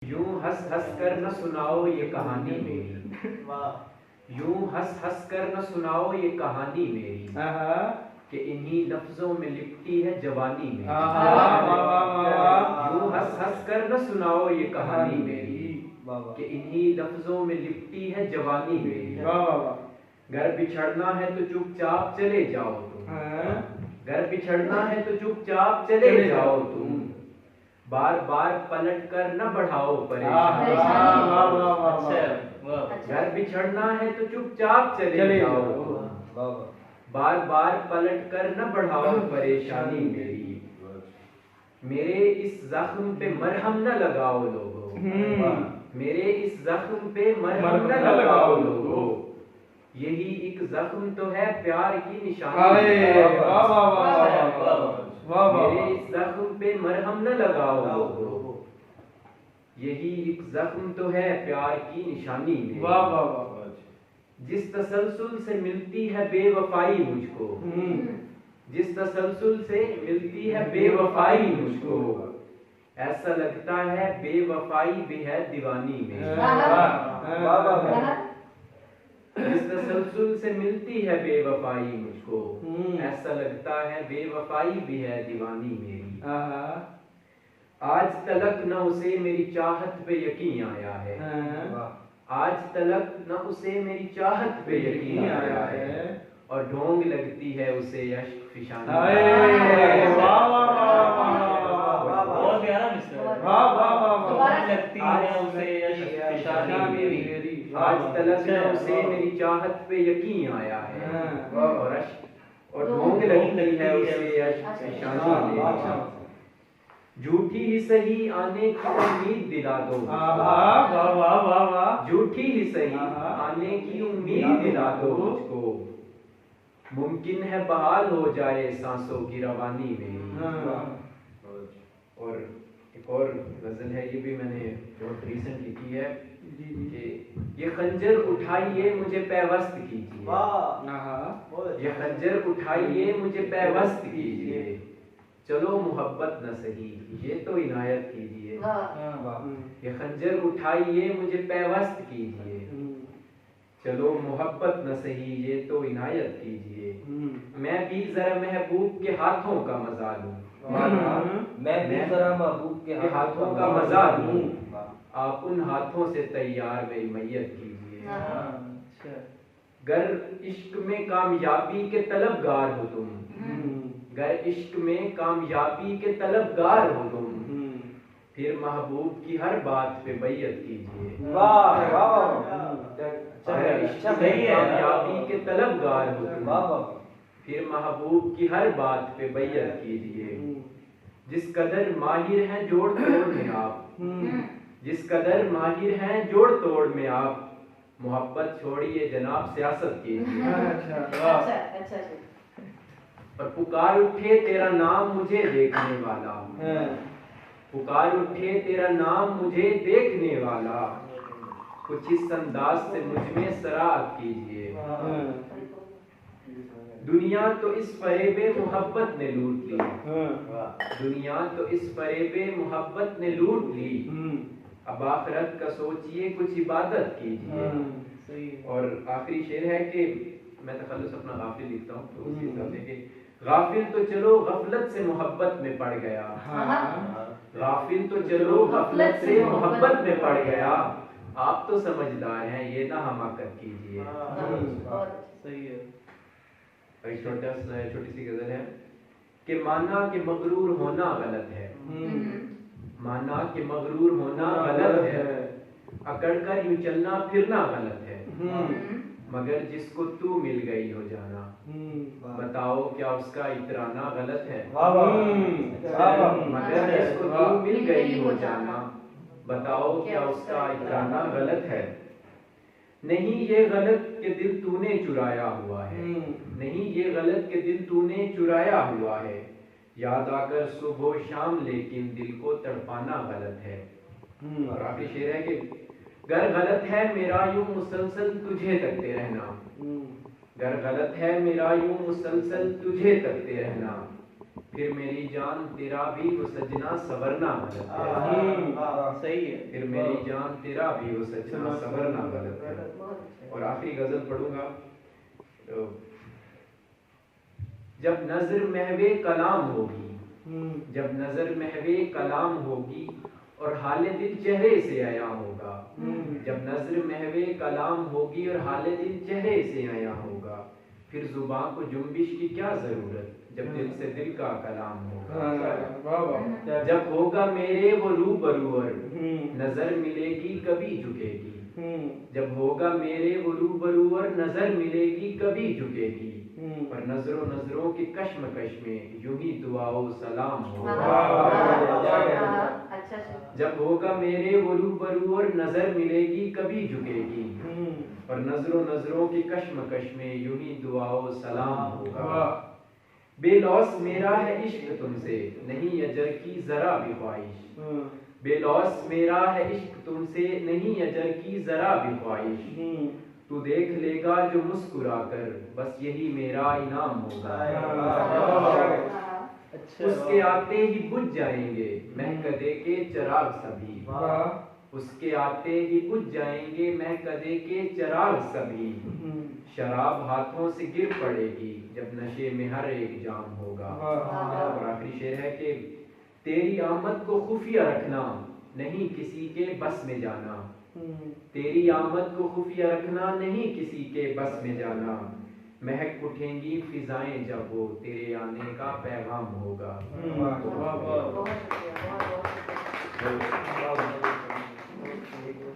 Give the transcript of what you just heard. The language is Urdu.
یوں ہنس ہنس کر نہ سناؤ یہ کہانی میری، یوں ہنس ہنس کر نہ سناؤ یہ کہانی میری، کہ انہی لفظوں میں لپٹی ہے جوانی میری۔ یوں ہنس ہنس کر نہ سناؤ یہ کہانی میری، کہ انہی لفظوں میں لپٹی ہے جوانی میری۔ گر بچھڑنا ہے تو چپ چاپ چلے جاؤ تم، گر بچھڑنا ہے تو چپ چاپ چلے جاؤ تم، بار بار پلٹ کر نہ بڑھاؤ پریشانی۔ گر بچھڑنا ہے تو چپ چاپ چلے جاؤ تم، بار بار پلٹ کر نہ بڑھاؤ پریشانی میری۔ میرے اس زخم پہ مرہم نہ لگاؤ لوگو، میرے اس زخم پہ مرہم نہ لگاؤ لوگو، یہی ایک زخم تو ہے پیار کی نشانی۔ میرے اس زخم پہ مرہم نہ لگاؤ لوگو، یہی ایک زخم تو ہے پیار کی نشانی میری۔ جس تسلسل سے ملتی ہے بے وفائی مجھ کو، جس تسلسل سے ملتی ہے بے وفائی مجھ کو، ایسا لگتا ہے بے وفائی بھی ہے دیوانی میں۔ جس تسلسل سے ملتی ہے بے وفائی مجھ کو، ایسا لگتا ہے بے وفائی بھی ہے دیوانی میری۔ آج تلک نہ اسے میری چاہت پہ یقین آیا ہے، آج تلک نہ اسے میری چاہت پہ یقین آیا ہے، اور ڈھونگ لگتی ہے اسے اشک فشانی۔ بہت پیارا مصرع ہے۔ لگتی ہے اسے اشک فشانی میری، آج تلک نہ اسے میری چاہت پہ یقین آیا ہے، اور ڈھونگ لگتی ہے اسے اشک فشانی میری۔ جھوٹی ہی صحیح آنے کی امید دلا دو، جھوٹی ہی صحیح آنے کی امید دلا دو مجھ کو، ممکن ہے بحال ہو جائے سانسوں کی روانی میں۔ اور ایک اور غزل ہے، یہ بھی میں نے بہت ریسنٹ لکھی ہے، کہ یہ خنجر اٹھائیے مجھے پیوست کیجیے، یہ خنجر اٹھائیے مجھے پیوست کیجیے، چلو محبت نہ سہی یہ تو عنایت کیجیے۔ یہ خنجر اٹھائیے مجھے پیوست کیجیے، چلو محبت نہ سہی یہ تو عنایت کیجیے۔ میں بھی ذرا محبوب کے ہاتھوں کا مزہ لوں، میں بھی ذرا محبوب کے ہاتھوں کا مزہ لوں، آپ ان ہاتھوں سے تیار میری میت کیجیے۔ گر عشق میں کامیابی کے طلبگار ہو تم، گر عشق میں کامیابی کے طلبگار ہو تم، پھر محبوب کی ہر بات پہ بیعت کیجیے۔ گر عشق میں کامیابی کے طلبگار ہو تم، پھر محبوب کی ہر بات پہ بیعت کیجیے۔ جس قدر ماہر ہیں جوڑ توڑ میں آپ، جس قدر ماہر ہیں جوڑ توڑ میں آپ، محبت چھوڑیے جناب سیاست کیجیے۔ اور پکار اٹھے تیرا نام مجھے دیکھنے والا، پکار اٹھے تیرا نام مجھے دیکھنے والا، کچھ اس انداز سے مجھ میں سراغ کیجیے۔ دنیا تو اس فریب محبت نے لوٹ لی، دنیا تو اس فریب محبت نے لوٹ لی، اب آخرت کا سوچئے کچھ عبادت کیجیے۔ اور آخری شعر ہے کہ میں تخلص اپنا غافل لکھتا ہوں، تو اسی حساب سے کہ غافل تو چلو غفلت سے محبت میں پڑ گیا، غافل تو چلو غفلت سے محبت میں پڑ گیا، آپ تو سمجھدار ہیں یہ نہ حماقت کیجیے۔ چھوٹی سی غزل ہے کہ مانا کہ مغرور ہونا غلط ہے، مانا کہ مغرور ہونا غلط ہے، اکڑ کر یوں چلنا پھرنا غلط ہے، مگر جس کو تو مل گئی ہو جانا، بتاؤ کیا اس کا اترانا غلط ہے۔ مگر جس کو تو مل گئی ہو جانا، بتاؤ کیا اس کا اترانا غلط ہے۔ نہیں یہ غلط کہ دل تو نے چرایا ہوا ہے، نہیں یہ غلط کہ دل تو نے چرایا ہوا ہے، یاد آ کر صبح و شام لیکن دل کو تڑپانا غلط ہے۔ اور آخری شعر ہے کہ گر غلط ہے میرا یوں مسلسل تجھے تکتے رہنا، گر غلط ہے میرا یوں مسلسل تجھے تکتے رہنا، پھر میری جان تیرا بھی وہ سجنا سورنا غلط ہے. صحیح ہے. پھر میری جان تیرا بھی وہ سجنا سورنا غلط ہے. اور آخری غزل پڑھوں گا. جب نظر محو کلام ہوگی، جب نظر محو کلام ہوگی اور حال دل چہرے سے عیاں ہوگا. جب نظر محو کلام ہوگی اور حال دل چہرے سے عیاں ہوگا، پھر زبان کو جنبش کی کیا ضرورت جب دل سے دل کا کلام ہوگا. جب ہوگا میرے وہ روبرو اور نظر ملے گی کبھی جھکے گی. جب ہوگا میرے وہ روبرو اور نظر ملے گی کبھی جھکے گی. اور نظروں نظروں کی کشمکش میں یوں ہی دعا و سلام ہوگا. جب ہوگا میرے وہ روبرو اور نظر ملے گی کبھی جھکے گی. اور نظروں نظروں کی کشمکش میں یوں ہی دعا و سلام ہوگا. بے لوث میرا ہے عشق تم سے نہیں اجر کی ذرا بھی خواہش. بے لوث میرا ہے عشق تم سے نہیں اجر کی ذرا بھی خواہش. تو دیکھ لے گا جو مسکرا کر بس یہی میرا انعام ہوگا. اس کے آتے ہی بجھ جائیں گے مہکدے کے چراغ سبھی. اس کے آتے ہی بجھ جائیں گے مہکدے کے چراغ سبھی. شراب ہاتھوں سے گر پڑے گی جب نشے میں ہر ایک جام ہوگا. اور آخری شعر ہے کہ تیری آمد کو خفیہ رکھنا نہیں کسی کے بس میں جانا. تیری آمد کو خفیہ رکھنا نہیں کسی کے بس میں جانا. مہک اٹھیں گی فضائیں جب وہ تیرے آنے کا پیغام ہوگا.